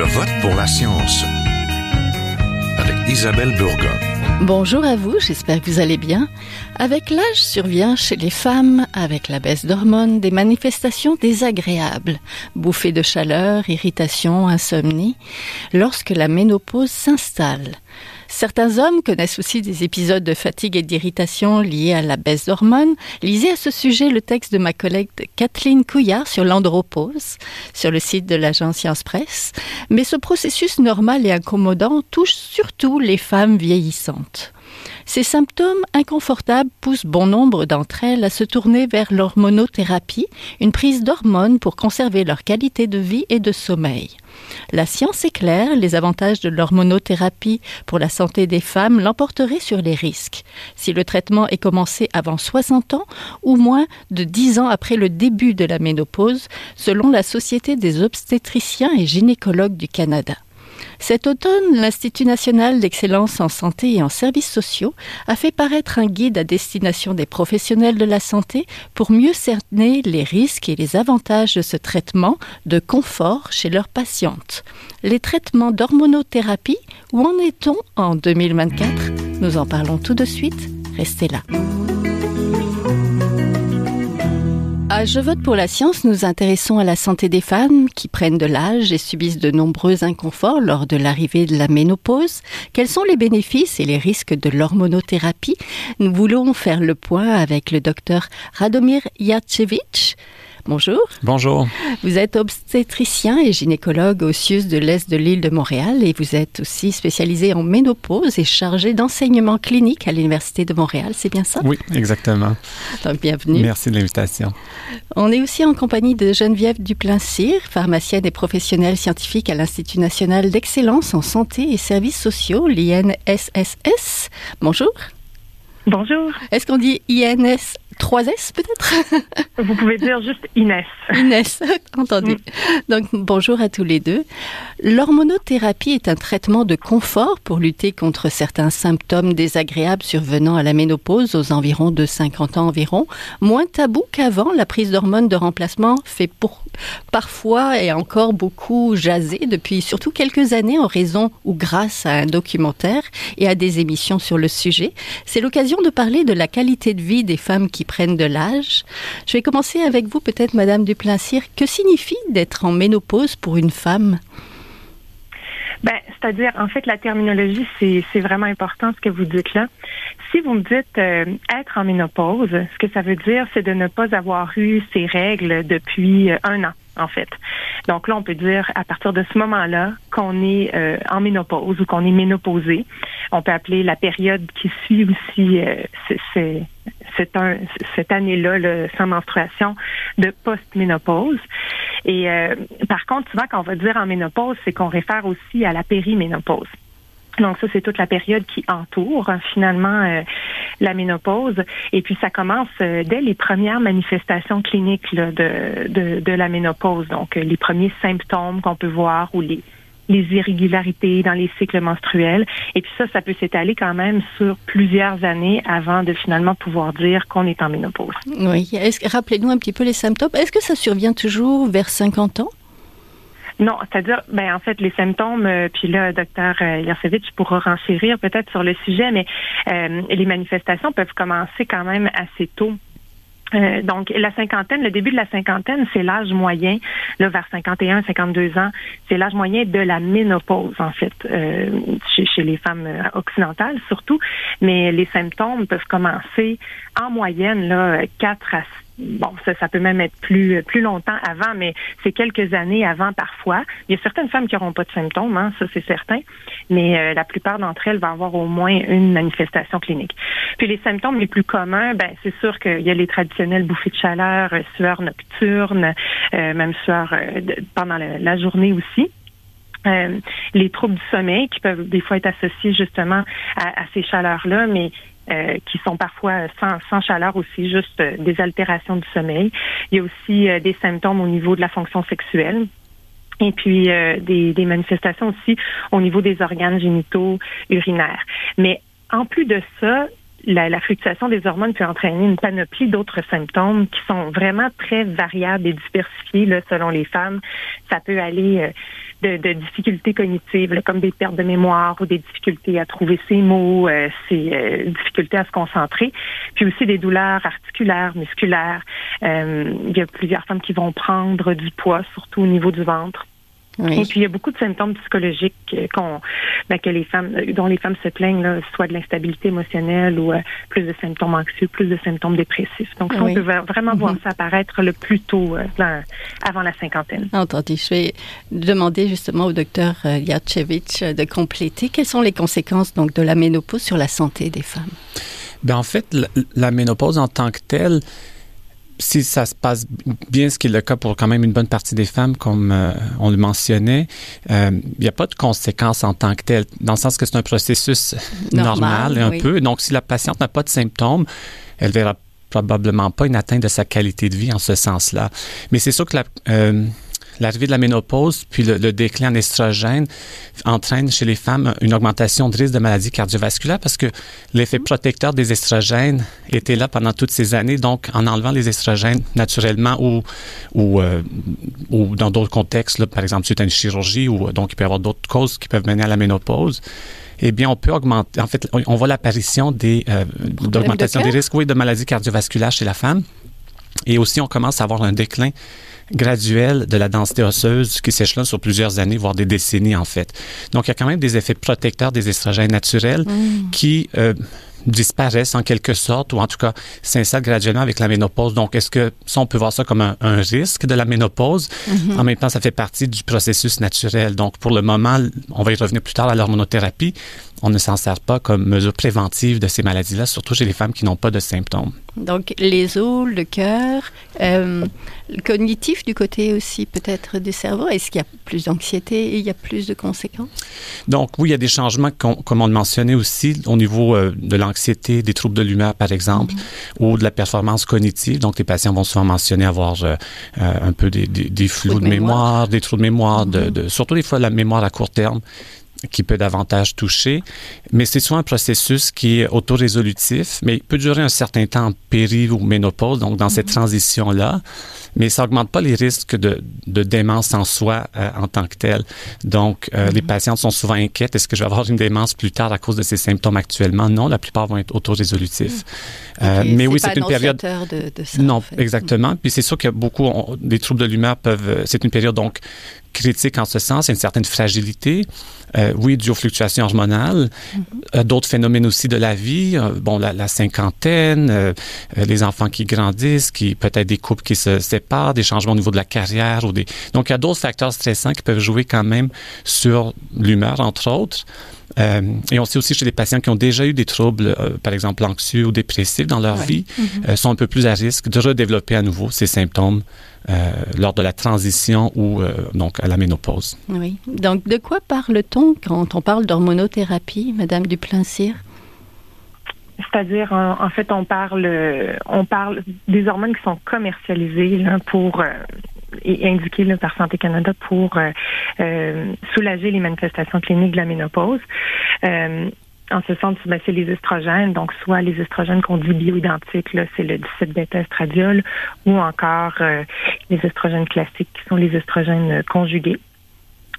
vote pour la science avec Isabelle Burgon. Bonjour à vous, j'espère que vous allez bien. Avec l'âge survient chez les femmes, avec la baisse d'hormones, des manifestations désagréables, bouffées de chaleur, irritation, insomnie, lorsque la ménopause s'installe. Certains hommes connaissent aussi des épisodes de fatigue et d'irritation liés à la baisse d'hormones. Lisez à ce sujet le texte de ma collègue Kathleen Couillard sur l'andropause, sur le site de l'agence Science Presse. Mais ce processus normal et incommodant touche surtout les femmes vieillissantes. Ces symptômes inconfortables poussent bon nombre d'entre elles à se tourner vers l'hormonothérapie, une prise d'hormones pour conserver leur qualité de vie et de sommeil. La science est claire, les avantages de l'hormonothérapie pour la santé des femmes l'emporteraient sur les risques. Si le traitement est commencé avant 60 ans ou moins de 10 ans après le début de la ménopause, selon la Société des obstétriciens et gynécologues du Canada. Cet automne, l'Institut national d'excellence en santé et en services sociaux a fait paraître un guide à destination des professionnels de la santé pour mieux cerner les risques et les avantages de ce traitement de confort chez leurs patientes. Les traitements d'hormonothérapie, où en est-on en 2024 ? Nous en parlons tout de suite. Restez là. À Je vote pour la science, nous intéressons à la santé des femmes qui prennent de l'âge et subissent de nombreux inconforts lors de l'arrivée de la ménopause. Quels sont les bénéfices et les risques de l'hormonothérapie ? Nous voulons faire le point avec le docteur Radomir Jacewicz. Bonjour. Bonjour. Vous êtes obstétricien et gynécologue au CIUS de l'Est de l'île de Montréal et vous êtes aussi spécialisé en ménopause et chargé d'enseignement clinique à l'Université de Montréal, c'est bien ça? Oui, exactement. Donc, bienvenue. Merci de l'invitation. On est aussi en compagnie de Geneviève Duplain-Cyr, pharmacienne et professionnelle scientifique à l'Institut national d'excellence en santé et services sociaux, l'INSSS. Bonjour. Bonjour. Est-ce qu'on dit INS 3S peut-être? Vous pouvez dire juste Inès. Inès, entendu. Donc, bonjour à tous les deux. L'hormonothérapie est un traitement de confort pour lutter contre certains symptômes désagréables survenant à la ménopause aux environs de 50 ans environ. Moins tabou qu'avant, la prise d'hormones de remplacement fait parfois et encore beaucoup jaser depuis surtout quelques années en raison ou grâce à un documentaire et à des émissions sur le sujet. C'est l'occasion de parler de la qualité de vie des femmes qui prennent de l'âge. Je vais commencer avec vous, peut-être, Madame Duplain-Cyr. Que signifie d'être en ménopause pour une femme? C'est-à-dire, en fait, la terminologie, c'est vraiment important ce que vous dites là. Si vous me dites être en ménopause, ce que ça veut dire, c'est de ne pas avoir eu ces règles depuis 1 an, en fait. Donc là, on peut dire, à partir de ce moment-là, qu'on est en ménopause ou qu'on est ménopausé. On peut appeler la période qui suit aussi cette année-là, sans menstruation, de post-ménopause. Et par contre, souvent, quand on va dire en ménopause, c'est qu'on réfère aussi à la périménopause. Donc ça, c'est toute la période qui entoure finalement la ménopause. Et puis ça commence dès les premières manifestations cliniques là, de la ménopause. Donc les premiers symptômes qu'on peut voir ou les irrégularités dans les cycles menstruels. Et puis ça peut s'étaler quand même sur plusieurs années avant de finalement pouvoir dire qu'on est en ménopause. Oui. Rappelez-nous un petit peu les symptômes. Est-ce que ça survient toujours vers 50 ans? Non, c'est-à-dire, en fait, les symptômes, puis là, Dr. Jacewicz pourra renchérir peut-être sur le sujet, mais les manifestations peuvent commencer quand même assez tôt. Donc, la cinquantaine, le début de la cinquantaine, c'est l'âge moyen, là, vers 51, 52 ans, c'est l'âge moyen de la ménopause, en fait, chez les femmes occidentales surtout. Mais les symptômes peuvent commencer en moyenne, là, 4 à 6. Bon, ça peut même être plus longtemps avant, mais c'est quelques années avant parfois. Il y a certaines femmes qui n'auront pas de symptômes, hein, ça c'est certain, mais la plupart d'entre elles vont avoir au moins une manifestation clinique. Puis les symptômes les plus communs, c'est sûr qu'il y a les traditionnelles bouffées de chaleur, sueur nocturne, même sueur pendant la journée aussi. Les troubles du sommeil qui peuvent des fois être associés justement à ces chaleurs-là, mais qui sont parfois sans chaleur aussi, juste des altérations du sommeil. Il y a aussi des symptômes au niveau de la fonction sexuelle. Et puis des manifestations aussi au niveau des organes génitaux urinaires. Mais en plus de ça, la fluctuation des hormones peut entraîner une panoplie d'autres symptômes qui sont vraiment très variables et diversifiés là, selon les femmes. Ça peut aller de difficultés cognitives, là, comme des pertes de mémoire ou des difficultés à trouver ses mots, difficultés à se concentrer, puis aussi des douleurs articulaires, musculaires. Il y a plusieurs femmes qui vont prendre du poids, surtout au niveau du ventre. Oui. Et puis, il y a beaucoup de symptômes psychologiques dont les femmes se plaignent, là, soit de l'instabilité émotionnelle ou plus de symptômes anxieux, plus de symptômes dépressifs. Donc, on peut vraiment voir ça apparaître le plus tôt, avant la cinquantaine. Entendu. Je vais demander justement au docteur Jachevich de compléter. Quelles sont les conséquences donc de la ménopause sur la santé des femmes? Bien, en fait, la ménopause en tant que telle, si ça se passe bien, ce qui est le cas pour quand même une bonne partie des femmes, comme on le mentionnait, il n'y a pas de conséquences en tant que telles, dans le sens que c'est un processus normal un peu. Donc, si la patiente n'a pas de symptômes, elle verra probablement pas une atteinte de sa qualité de vie en ce sens-là. Mais c'est sûr que l'arrivée de la ménopause, puis le déclin en estrogène entraîne chez les femmes une augmentation de risque de maladies cardiovasculaires parce que l'effet protecteur des estrogènes était là pendant toutes ces années. Donc, en enlevant les estrogènes naturellement ou dans d'autres contextes, là, par exemple suite à une chirurgie, donc il peut y avoir d'autres causes qui peuvent mener à la ménopause, eh bien, on peut augmenter. En fait, on voit l'apparition d'augmentation des risques de maladies cardiovasculaires chez la femme. Et aussi, on commence à avoir un déclin graduel de la densité osseuse qui s'échelonne sur plusieurs années, voire des décennies, en fait. Donc, il y a quand même des effets protecteurs des estrogènes naturels qui disparaissent en quelque sorte, ou en tout cas s'installent graduellement avec la ménopause. Donc, est-ce que ça, on peut voir ça comme un risque de la ménopause? En même temps, ça fait partie du processus naturel. Donc, pour le moment, on va y revenir plus tard à l'hormonothérapie. On ne s'en sert pas comme mesure préventive de ces maladies-là, surtout chez les femmes qui n'ont pas de symptômes. Donc, les os, le cœur, le cognitif du côté aussi peut-être du cerveau. Est-ce qu'il y a plus d'anxiété et il y a plus de conséquences? Donc, oui, il y a des changements, comme on le mentionnait aussi, au niveau de l'anxiété, des troubles de l'humeur, par exemple, ou de la performance cognitive. Donc, les patients vont souvent mentionner avoir un peu des flous de mémoire, des trous de mémoire, surtout des fois la mémoire à court terme, qui peut davantage toucher. Mais c'est souvent un processus qui est autorésolutif, mais il peut durer un certain temps en péri ou ménopause, donc dans cette transition-là. Mais ça n'augmente pas les risques de démence en soi en tant que tel. Donc, les patientes sont souvent inquiètes. Est-ce que je vais avoir une démence plus tard à cause de ces symptômes actuellement? Non, la plupart vont être autorésolutifs. Mais oui, c'est une période... de ça, non, en fait. Exactement. Puis c'est sûr qu'il y a beaucoup... des troubles de l'humeur peuvent... c'est une période, donc, critique en ce sens. Il y a une certaine fragilité. Oui, dû aux fluctuations hormonales. D'autres phénomènes aussi de la vie. La cinquantaine, les enfants qui grandissent, peut-être des couples qui se séparent, des changements au niveau de la carrière. Donc, il y a d'autres facteurs stressants qui peuvent jouer quand même sur l'humeur, entre autres. Et on sait aussi chez les patients qui ont déjà eu des troubles, par exemple anxieux ou dépressifs dans leur vie, sont un peu plus à risque de redévelopper à nouveau ces symptômes lors de la transition ou donc à la ménopause. Oui. Donc, de quoi parle-t-on quand on parle d'hormonothérapie, Madame Duplain-Cyr? C'est-à-dire, en fait, on parle des hormones qui sont commercialisées là, pour et indiquées là, par Santé Canada pour soulager les manifestations cliniques de la ménopause. En ce sens, c'est les estrogènes, donc soit les estrogènes qu'on dit bioidentiques, là, c'est le 17-bêta-estradiol, ou encore les estrogènes classiques, qui sont les estrogènes conjugués.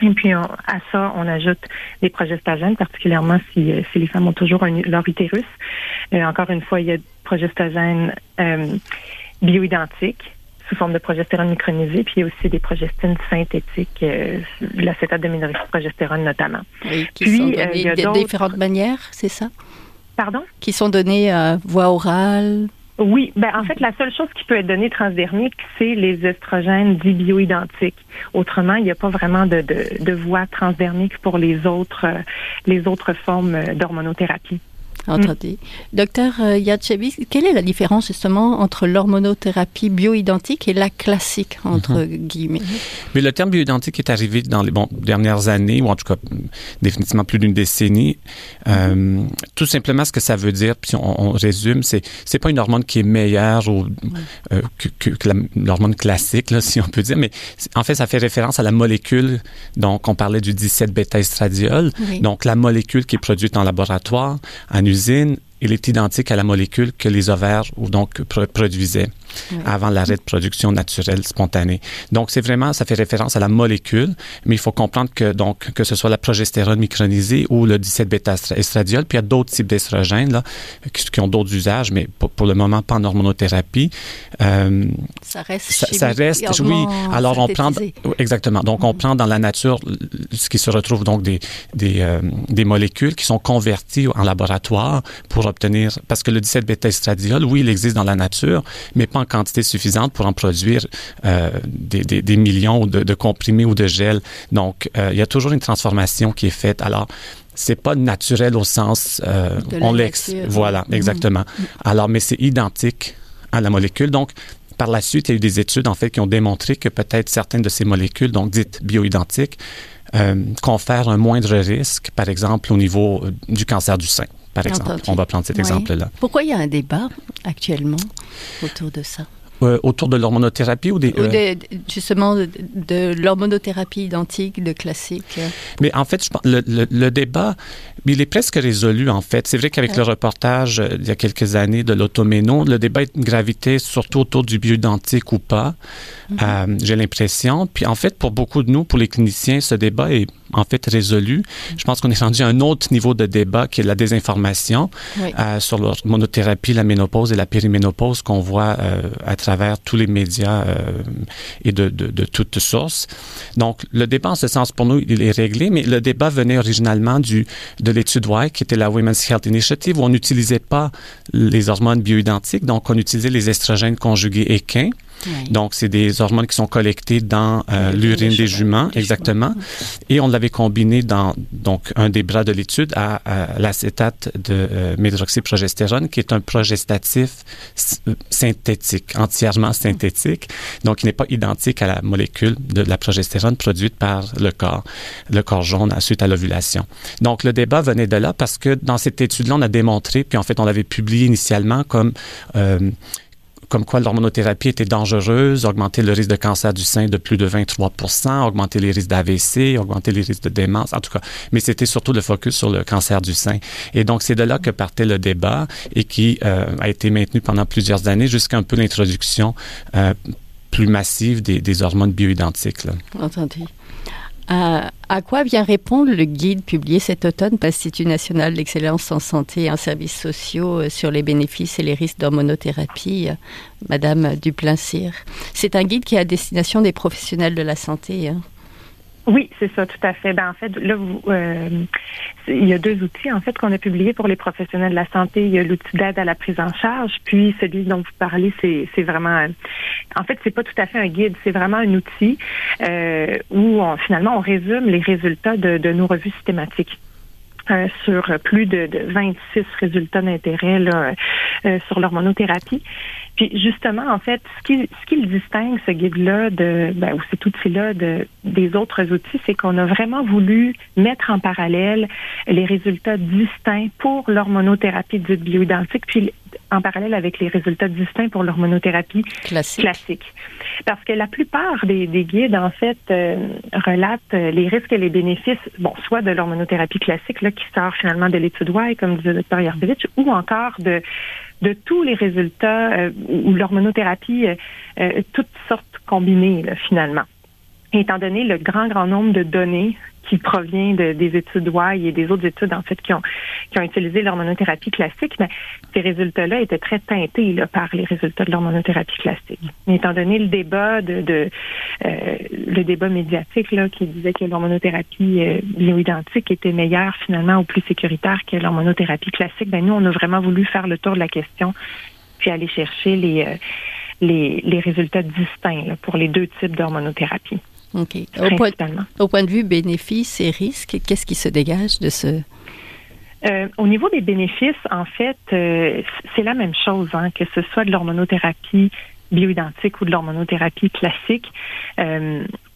Et puis, à ça, on ajoute des progestagènes, particulièrement si les femmes ont toujours leur utérus. Encore une fois, il y a des progestagènes bioidentiques sous forme de progestérone micronisée, puis il y a aussi des progestines synthétiques, l'acétate de ménorhexprogestérone notamment. Oui, qui sont données de différentes manières, c'est ça? Pardon? Qui sont données à voie orale? Oui, en fait, la seule chose qui peut être donnée transdermique, c'est les estrogènes dits bioidentiques. Autrement, il n'y a pas vraiment de voie transdermique pour les autres formes d'hormonothérapie. Entendu. Docteur Jachevich, quelle est la différence justement entre l'hormonothérapie bioidentique et la classique, entre guillemets? Mais le terme bioidentique est arrivé dans les dernières années, ou en tout cas définitivement plus d'une décennie. Tout simplement, ce que ça veut dire, puis on résume, c'est pas une hormone qui est meilleure que l'hormone classique, là, si on peut dire, mais en fait, ça fait référence à la molécule. Donc, on parlait du 17-bêta-estradiol. Oui. Donc, la molécule qui est produite en laboratoire, en usine, il est identique à la molécule que les ovaires produisaient avant l'arrêt de production naturelle spontanée. Donc, ça fait référence à la molécule, mais il faut comprendre que ce soit la progestérone micronisée ou le 17-bêta-estradiol, puis il y a d'autres types d'estrogènes là, qui ont d'autres usages, mais pour le moment, pas en hormonothérapie. Ça reste oui. Alors, on prend... Exactement. Donc, on prend dans la nature ce qui se retrouve donc des molécules qui sont converties en laboratoire pour obtenir... Parce que le 17-bêta-estradiol, oui, il existe dans la nature, mais pas en quantité suffisante pour en produire des millions de comprimés ou de gels. Donc, il y a toujours une transformation qui est faite. Alors, c'est pas naturel au sens... Voilà, exactement. Alors, mais c'est identique à la molécule. Donc, par la suite, il y a eu des études, en fait, qui ont démontré que peut-être certaines de ces molécules, donc dites bioidentiques, confèrent un moindre risque, par exemple, au niveau du cancer du sein. Par exemple, on va prendre cet exemple-là. Pourquoi il y a un débat actuellement autour de ça? Autour de l'hormonothérapie ou justement de l'hormonothérapie identique, de classique. Mais en fait, je pense, le débat, il est presque résolu, en fait. C'est vrai qu'avec le reportage il y a quelques années de l'automéno, le débat gravitait surtout autour du bioidentique ou pas, j'ai l'impression. Puis en fait, pour beaucoup de nous, pour les cliniciens, ce débat est en fait résolu. Je pense qu'on est rendu à un autre niveau de débat qui est la désinformation sur l'hormonothérapie, la ménopause et la périménopause qu'on voit à travers tous les médias et de toutes sources. Donc, le débat, en ce sens, pour nous, il est réglé, mais le débat venait originalement de l'étude White, qui était la Women's Health Initiative, où on n'utilisait pas les hormones bioidentiques, donc on utilisait les estrogènes conjugués équins. Oui. Donc, c'est des hormones qui sont collectées dans l'urine des juments, exactement. Et on l'avait combiné dans donc un des bras de l'étude à l'acétate de médroxyprogestérone, qui est un progestatif synthétique, entièrement synthétique. Donc, il n'est pas identique à la molécule de la progestérone produite par le corps jaune suite à l'ovulation. Donc, le débat venait de là parce que dans cette étude-là, on a démontré, puis en fait, on l'avait publié initialement comme quoi l'hormonothérapie était dangereuse, augmentait le risque de cancer du sein de plus de 23%, augmentait les risques d'AVC, augmentait les risques de démence, en tout cas. Mais c'était surtout le focus sur le cancer du sein. Et donc, c'est de là que partait le débat et qui a été maintenu pendant plusieurs années jusqu'à un peu l'introduction plus massive des hormones bioidentiques. Là. Entendu. À quoi vient répondre le guide publié cet automne par l'Institut national d'excellence en santé et en services sociaux sur les bénéfices et les risques d'hormonothérapie, Madame Duplain-Cyr? C'est un guide qui est à destination des professionnels de la santé. Oui, c'est ça, tout à fait. En fait, là, il y a deux outils, en fait, qu'on a publiés pour les professionnels de la santé. Il y a l'outil d'aide à la prise en charge, puis celui dont vous parlez, c'est vraiment... En fait, c'est pas tout à fait un guide, c'est vraiment un outil où, finalement, on résume les résultats de nos revues systématiques. Sur plus de 26 résultats d'intérêt là, sur l'hormonothérapie. Puis justement, en fait, ce qui le distingue, ce guide-là, ou cet outil-là des autres outils, c'est qu'on a vraiment voulu mettre en parallèle les résultats distincts pour l'hormonothérapie dite bioidentique, puis en parallèle avec les résultats distincts pour l'hormonothérapie classique. Parce que la plupart des guides, en fait, relatent les risques et les bénéfices, soit de l'hormonothérapie classique, là, qui sort finalement de l'étude White, comme disait le Dr. Yarosevich, ou encore de tous les résultats ou l'hormonothérapie, toutes sortes combinées, là, finalement. Étant donné le grand nombre de données qui provient des études White et des autres études, en fait, qui ont utilisé l'hormonothérapie classique, mais ces résultats-là étaient très teintés là, par les résultats de l'hormonothérapie classique. Mais étant donné le débat le débat médiatique là, qui disait que l'hormonothérapie bioidentique était meilleure finalement ou plus sécuritaire que l'hormonothérapie classique, nous, on a vraiment voulu faire le tour de la question puis aller chercher les résultats distincts là, pour les deux types d'hormonothérapie. OK. Au point de vue bénéfices et risques, qu'est-ce qui se dégage de ce... Au niveau des bénéfices, en fait, c'est la même chose, que ce soit de l'hormonothérapie bioidentique ou de l'hormonothérapie classique.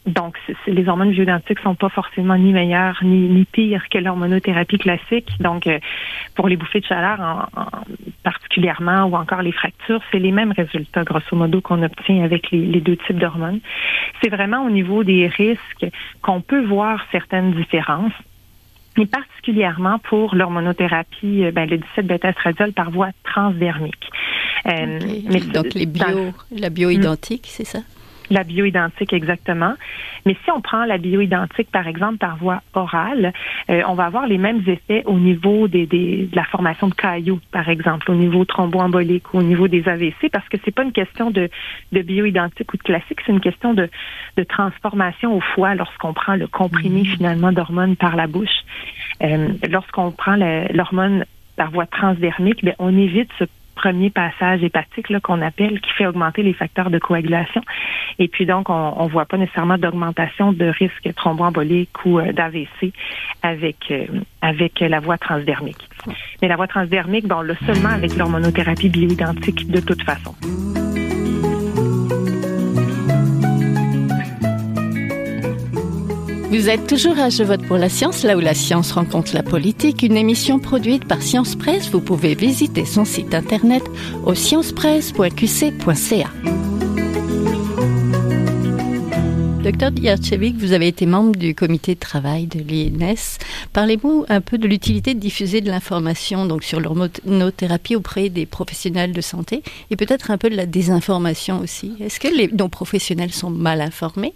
Donc, les hormones bioidentiques sont pas forcément ni meilleures ni pires que l'hormonothérapie classique. Donc, pour les bouffées de chaleur particulièrement ou encore les fractures, c'est les mêmes résultats, grosso modo, qu'on obtient avec les deux types d'hormones. C'est vraiment au niveau des risques qu'on peut voir certaines différences. et particulièrement pour l'hormonothérapie, le 17-bêta-estradiol par voie transdermique. Mais donc la bioidentique, c'est ça? La bioidentique, exactement. Mais si on prend la bioidentique, par exemple, par voie orale, on va avoir les mêmes effets au niveau de la formation de caillots, par exemple, au niveau thromboembolique ou au niveau des AVC, parce que c'est pas une question de bioidentique ou de classique, c'est une question de transformation au foie lorsqu'on prend le comprimé, finalement, d'hormones par la bouche. Lorsqu'on prend l'hormone par voie transdermique, on évite ce premier passage hépatique là, qu'on appelle, qui fait augmenter les facteurs de coagulation. Et puis donc, on voit pas nécessairement d'augmentation de risque thromboembolique ou d'AVC avec la voie transdermique. Mais la voie transdermique, on l'a seulement avec l'hormonothérapie bioidentique de toute façon. Vous êtes toujours à Je vote pour la science, là où la science rencontre la politique, une émission produite par Science Presse. Vous pouvez visiter son site internet au sciencepresse.qc.ca. Docteur Djardjevic, vous avez été membre du comité de travail de l'INS. Parlez-vous un peu de l'utilité de diffuser de l'information donc sur l'hormonothérapie auprès des professionnels de santé et peut-être un peu de la désinformation aussi. Est-ce que les non-professionnels sont mal informés?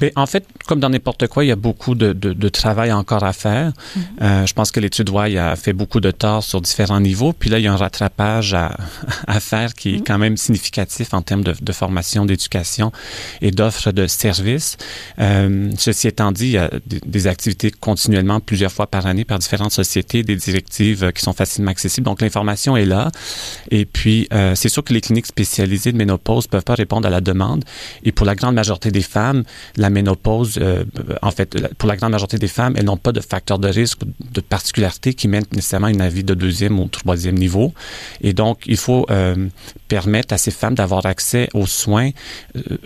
Mais en fait, comme dans n'importe quoi, il y a beaucoup de travail encore à faire. Je pense que l'étude Why a fait beaucoup de tort sur différents niveaux. Puis là, il y a un rattrapage à faire qui est quand même significatif en termes de formation, d'éducation et d'offres de services. Ceci étant dit, il y a des activités continuellement, plusieurs fois par année, par différentes sociétés, des directives qui sont facilement accessibles. Donc, l'information est là. Et puis, c'est sûr que les cliniques spécialisées de ménopause ne peuvent pas répondre à la demande. Et pour la grande majorité des femmes, la ménopause, en fait, pour la grande majorité des femmes, elles n'ont pas de facteurs de risque, de particularité qui mènent nécessairement à une avis de 2e ou 3e niveau. Et donc, il faut permettre à ces femmes d'avoir accès aux soins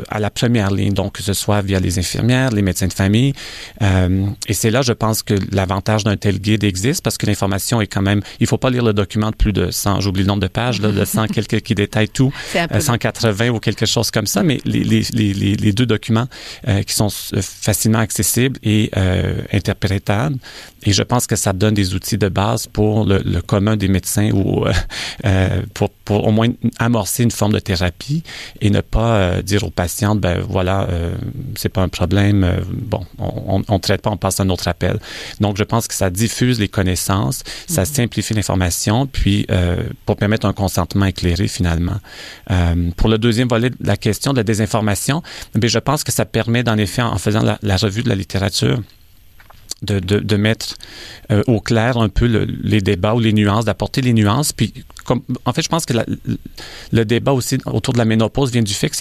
à la première ligne, donc que ce soit via les infirmières, les médecins de famille. Et c'est là, je pense, que l'avantage d'un tel guide existe parce que l'information est quand même... Il ne faut pas lire le document de plus de 100, j'oublie le nombre de pages, là, de 100 quelques qui détaille tout, 180 ou quelque chose comme ça, mais les deux documents qui sont facilement accessibles et interprétables. Et je pense que ça donne des outils de base pour le commun des médecins ou pour au moins amorcer une forme de thérapie et ne pas dire aux patientes, c'est pas un problème, on traite pas, on passe à un autre appel. Donc, je pense que ça diffuse les connaissances, ça simplifie l'information, puis pour permettre un consentement éclairé finalement. Pour le deuxième volet de la question de la désinformation, je pense que ça permet, en effet, en faisant la revue de la littérature, de mettre au clair un peu les débats ou les nuances, d'apporter les nuances. Puis, en fait, je pense que le débat aussi autour de la ménopause vient du fait que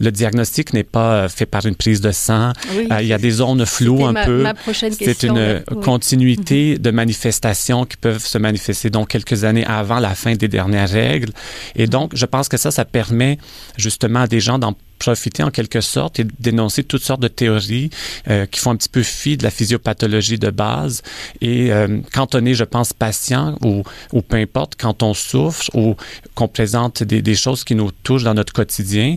le diagnostic n'est pas fait par une prise de sang. Oui. Il y a des zones floues un peu. Ma prochaine question. C'est une continuité de manifestations qui peuvent se manifester donc quelques années avant la fin des dernières règles. Et donc, je pense que ça permet justement à des gens d'en profiter en quelque sorte et dénoncer toutes sortes de théories qui font un petit peu fi de la physiopathologie de base. Et quand on est, je pense, patient ou peu importe, quand on souffre ou qu'on présente des choses qui nous touchent dans notre quotidien,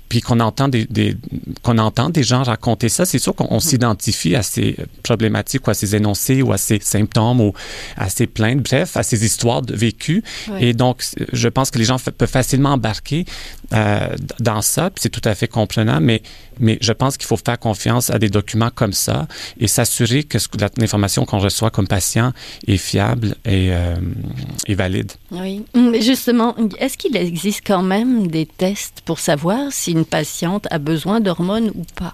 puis qu'on entend des gens raconter ça, c'est sûr qu'on s'identifie à ces problématiques ou à ces énoncés ou à ces symptômes ou à ces plaintes, bref, à ces histoires vécues. Oui. Et donc, je pense que les gens peuvent facilement embarquer dans ça, puis c'est tout à fait comprenant, mais je pense qu'il faut faire confiance à des documents comme ça et s'assurer que l'information qu'on reçoit comme patient est fiable et valide. Oui, mais justement, est-ce qu'il existe quand même des tests pour savoir si une patiente a besoin d'hormones ou pas?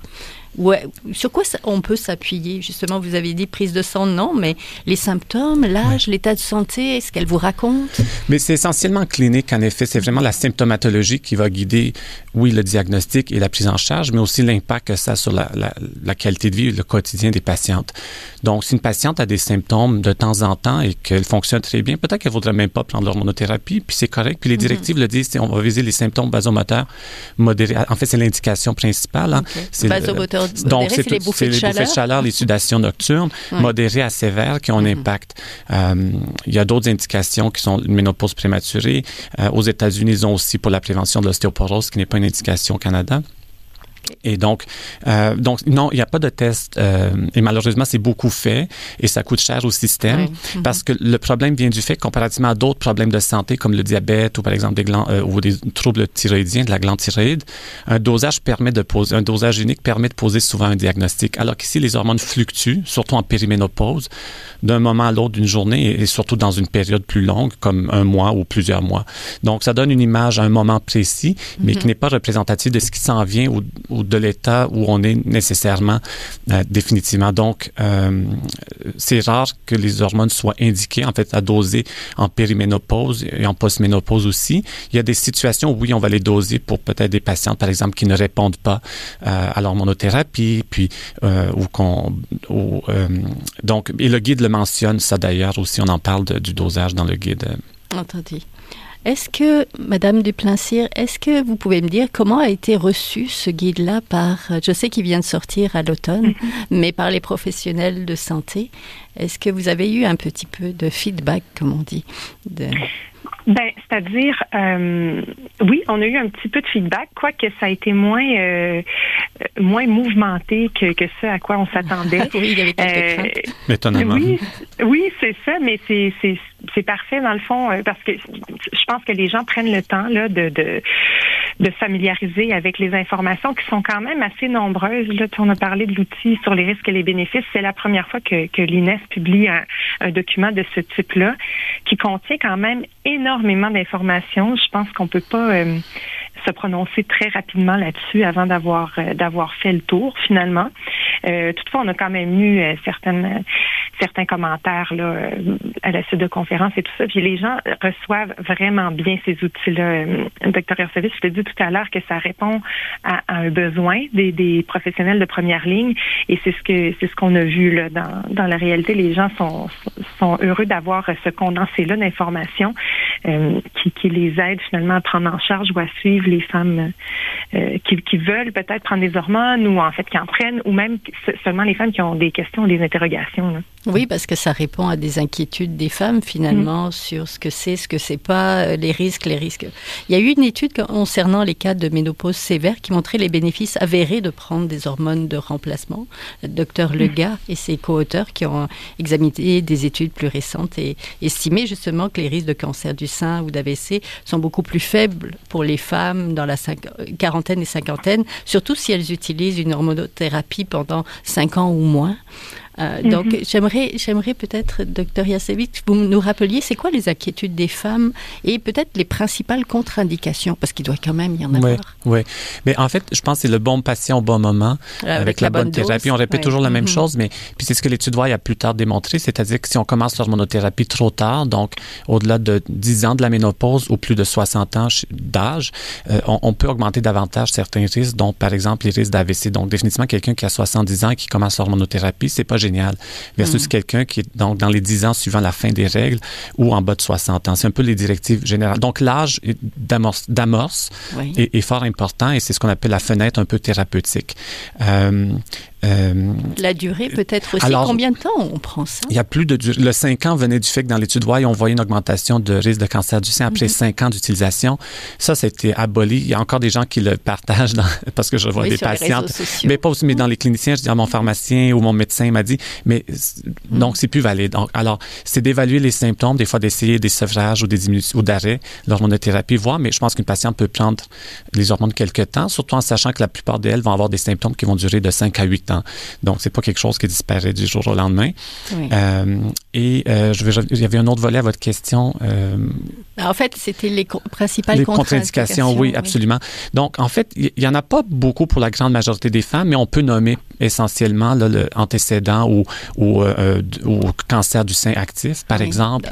Ouais, sur quoi on peut s'appuyer? Justement, vous avez dit prise de sang, non, mais les symptômes, l'âge, l'état de santé, est-ce qu'elle vous raconte? Mais c'est essentiellement clinique, en effet. C'est vraiment la symptomatologie qui va guider, oui, le diagnostic et la prise en charge, mais aussi l'impact que ça a sur la qualité de vie et le quotidien des patientes. Donc, si une patiente a des symptômes de temps en temps et qu'elle fonctionne très bien, peut-être qu'elle ne voudrait même pas prendre l'hormonothérapie, puis c'est correct. Puis les directives le disent, on va viser les symptômes vasomoteurs modérés. En fait, c'est l'indication principale. Hein. Okay. C'est vasomoteurs. Donc, c'est les bouffées de chaleur, les sudations nocturnes, modérées à sévères, qui ont un impact. Il y a d'autres indications qui sont une ménopause prématurée. Aux États-Unis, ils ont aussi pour la prévention de l'ostéoporose, qui n'est pas une indication au Canada. Et donc, non, il n'y a pas de test. Et malheureusement, c'est beaucoup fait et ça coûte cher au système parce que le problème vient du fait, comparativement à d'autres problèmes de santé comme le diabète ou par exemple ou des troubles thyroïdiens de la glande thyroïde, un dosage unique permet de poser souvent un diagnostic. Alors qu'ici, les hormones fluctuent, surtout en périménopause, d'un moment à l'autre d'une journée et surtout dans une période plus longue, comme un mois ou plusieurs mois. Donc, ça donne une image à un moment précis, mais qui n'est pas représentative de ce qui s'en vient ou de l'état où on est nécessairement définitivement. Donc, c'est rare que les hormones soient indiquées, en fait, à doser en périménopause et en postménopause aussi. Il y a des situations où, oui, on va les doser pour peut-être des patientes, par exemple, qui ne répondent pas à l'hormonothérapie, puis donc, et le guide le mentionne, ça d'ailleurs aussi, on en parle du dosage dans le guide. Entendu. Est-ce que, Madame Duplain-Cyr, est-ce que vous pouvez me dire comment a été reçu ce guide-là je sais qu'il vient de sortir à l'automne, mais par les professionnels de santé. Est-ce que vous avez eu un petit peu de feedback, comme on dit? C'est-à-dire, oui, on a eu un petit peu de feedback, quoique ça a été moins mouvementé que ce à quoi on s'attendait. Oui, il y avait quelques craintes. Étonnamment. Oui, c'est ça, mais c'est parfait dans le fond, parce que je pense que les gens prennent le temps là de familiariser avec les informations qui sont quand même assez nombreuses. Là, on a parlé de l'outil sur les risques et les bénéfices. C'est la première fois que l'INES publie un document de ce type-là qui contient quand même énormément d'informations. Je pense qu'on peut pas se prononcer très rapidement là-dessus avant d'avoir fait le tour finalement. Toutefois, on a quand même eu certains commentaires là à la suite de conférences et tout ça. Puis les gens reçoivent vraiment bien ces outils-là. Dr. Hersovitch, je te dis tout à l'heure que ça répond à un besoin des professionnels de première ligne et c'est ce qu'on a vu là dans la réalité. Les gens sont heureux d'avoir ce condensé-là d'informations qui les aide finalement à prendre en charge ou à suivre les femmes qui veulent peut-être prendre des hormones ou en fait qui en prennent ou même seulement les femmes qui ont des questions ou des interrogations. Là. Oui, parce que ça répond à des inquiétudes des femmes finalement sur ce que c'est pas, les risques. Il y a eu une étude concernant les cas de ménopause sévère qui montrait les bénéfices avérés de prendre des hormones de remplacement. Le docteur Lega et ses co-auteurs qui ont examiné des études plus récentes et estimé justement que les risques de cancer du sein ou d'AVC sont beaucoup plus faibles pour les femmes dans la quarantaine et cinquantaine, surtout si elles utilisent une hormonothérapie pendant 5 ans ou moins. Donc, j'aimerais peut-être, Dr. Jasewicz, vous nous rappeliez, c'est quoi les inquiétudes des femmes et peut-être les principales contre-indications, parce qu'il doit quand même y en avoir. Oui. Mais en fait, je pense que c'est le bon patient au bon moment, avec la bonne thérapie. On répète toujours la même chose, mais puis c'est ce que l'étude Voy a plus tard démontré, c'est-à-dire que si on commence l'hormonothérapie trop tard, donc au-delà de 10 ans de la ménopause ou plus de 60 ans d'âge, on peut augmenter davantage certains risques, dont par exemple les risques d'AVC. Donc définitivement, quelqu'un qui a 70 ans et qui commence l'hormonothérapie, c'est pas génial. Versus quelqu'un qui est donc dans les 10 ans suivant la fin des règles ou en bas de 60 ans. C'est un peu les directives générales. Donc, l'âge d'amorce est fort important et c'est ce qu'on appelle la fenêtre un peu thérapeutique. La durée peut-être aussi. Alors, combien de temps on prend ça? Il y a plus de durée. Le 5 ans venait du fait que dans l'étude Voy, on voyait une augmentation de risque de cancer du sein après 5 ans d'utilisation. Ça a été aboli. Il y a encore des gens qui le partagent parce que je vois des patientes. Mais pas aussi, mais dans les cliniciens, je dis à mon pharmacien ou mon médecin m'a dit, mais donc c'est plus valide. Donc, alors, c'est d'évaluer les symptômes, des fois d'essayer des sevrages ou des diminutions ou d'arrêt, l'hormonothérapie, voir, mais je pense qu'une patiente peut prendre les hormones quelque temps, surtout en sachant que la plupart d'elles vont avoir des symptômes qui vont durer de 5 à 8 ans. Donc, c'est pas quelque chose qui disparaît du jour au lendemain. Oui. Il y avait un autre volet à votre question. En fait, c'était les principales contre-indications. Oui, absolument. Donc, en fait, il y en a pas beaucoup pour la grande majorité des femmes, mais on peut nommer essentiellement là, le antécédent ou cancer du sein actif, par exemple,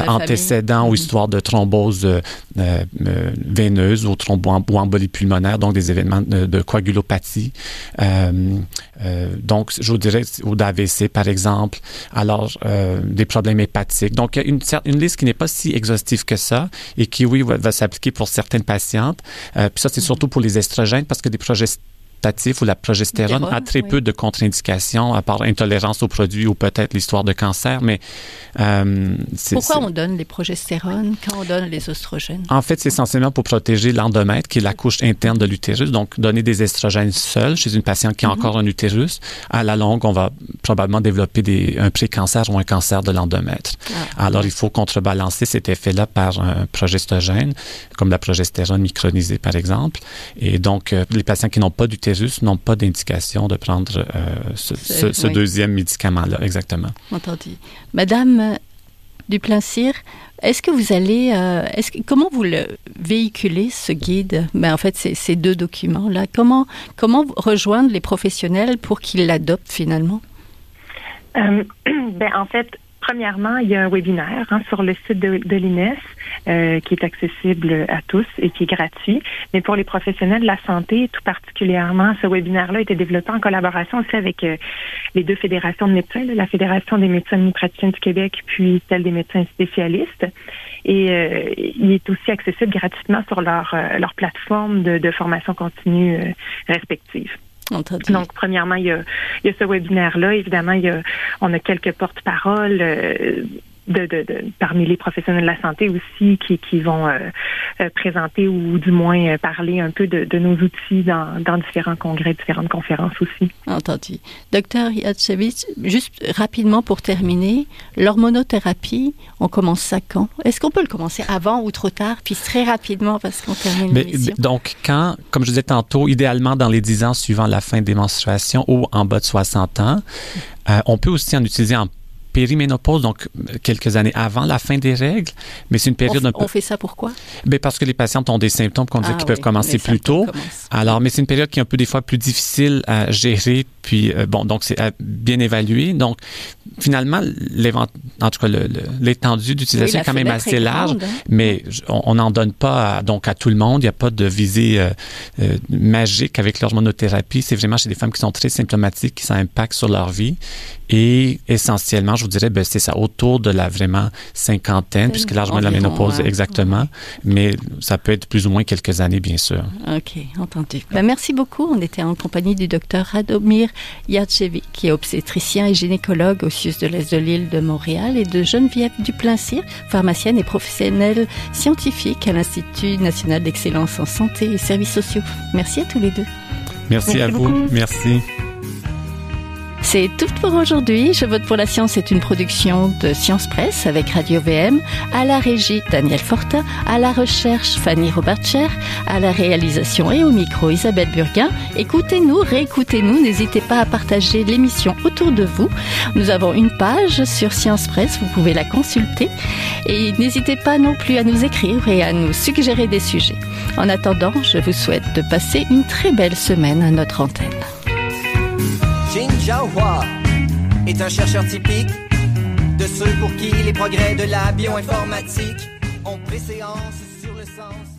antécédent ou histoire de thrombose veineuse ou ou embolie pulmonaire, donc des événements de coagulopathie. Donc, je vous dirais, ou d'AVC, par exemple. Alors, des problèmes hépatiques. Donc, il y a une liste qui n'est pas si exhaustive que ça et qui, oui, va s'appliquer pour certaines patientes. Puis ça, c'est surtout pour les estrogènes parce que des adaptatif où la progestérone a très peu de contre-indications, à part intolérance aux produits ou peut-être l'histoire de cancer, mais pourquoi on donne les progestérones quand on donne les oestrogènes? En fait, c'est essentiellement pour protéger l'endomètre, qui est la couche interne de l'utérus. Donc, donner des estrogènes seuls chez une patiente qui a encore un utérus, à la longue, on va probablement développer un pré-cancer ou un cancer de l'endomètre. Alors, il faut contrebalancer cet effet-là par un progestogène, comme la progestérone micronisée, par exemple. Et donc, les patients qui n'ont pas d'utérus n'ont pas d'indication de prendre ce deuxième médicament-là, exactement. Entendu. Madame Duplain-Cyr, est-ce que vous allez... comment vous le véhiculez, ce guide? En fait, ces deux documents-là. Comment rejoindre les professionnels pour qu'ils l'adoptent finalement? En fait, premièrement, il y a un webinaire sur le site de l'INES qui est accessible à tous et qui est gratuit. Mais pour les professionnels de la santé, tout particulièrement, ce webinaire-là a été développé en collaboration aussi avec les deux fédérations de médecins, la Fédération des médecins omnipraticiens du Québec puis celle des médecins spécialistes. Et il est aussi accessible gratuitement sur leur plateforme de formation continue respective. Entendu. Donc, premièrement, il y a ce webinaire-là. Évidemment, on a quelques porte-paroles parmi les professionnels de la santé aussi qui vont présenter ou du moins parler un peu de nos outils dans différents congrès, différentes conférences aussi. Entendu. Docteur Iachevich, juste rapidement pour terminer, l'hormonothérapie, on commence ça quand? Est-ce qu'on peut le commencer avant ou trop tard? Puis très rapidement parce qu'on termine l'émission. Donc, comme je disais tantôt, idéalement dans les 10 ans suivant la fin des menstruations ou en bas de 60 ans, on peut aussi en utiliser en périménopause, donc quelques années avant la fin des règles, mais c'est une période on fait ça pourquoi? Parce que les patientes ont des symptômes qu'on dit qui peuvent commencer plus tôt. Alors, mais c'est une période qui est un peu des fois plus difficile à gérer, puis donc c'est à bien évaluer. Donc, finalement, en tout cas, l'étendue d'utilisation est quand même assez large, mais on n'en donne pas à tout le monde. Il n'y a pas de visée magique avec l'hormonothérapie. C'est vraiment chez des femmes qui sont très symptomatiques, qui ça impacte sur leur vie. Et essentiellement, je vous dirais, c'est ça, autour de la vraiment cinquantaine, puisque l'âge de la ménopause, exactement. Mais ça peut être plus ou moins quelques années, bien sûr. OK, entendu. Merci beaucoup. On était en compagnie du docteur Radomir Iachevich, qui est obstétricien et gynécologue au CIUS de l'Est de l'île de Montréal, et de Geneviève Duplain-Cyr, pharmacienne et professionnelle scientifique à l'Institut national d'excellence en santé et services sociaux. Merci à tous les deux. Merci à vous. Beaucoup. Merci. C'est tout pour aujourd'hui. Je vote pour la science est une production de Science Presse avec Radio VM, à la régie Daniel Fortin, à la recherche Fanny Robertcher, à la réalisation et au micro Isabelle Burguin. Écoutez-nous, réécoutez-nous, n'hésitez pas à partager l'émission autour de vous. Nous avons une page sur Science Presse, vous pouvez la consulter et n'hésitez pas non plus à nous écrire et à nous suggérer des sujets. En attendant, je vous souhaite de passer une très belle semaine à notre antenne. Jin Jiahua est un chercheur typique de ceux pour qui les progrès de la bioinformatique ont préséance sur le sens.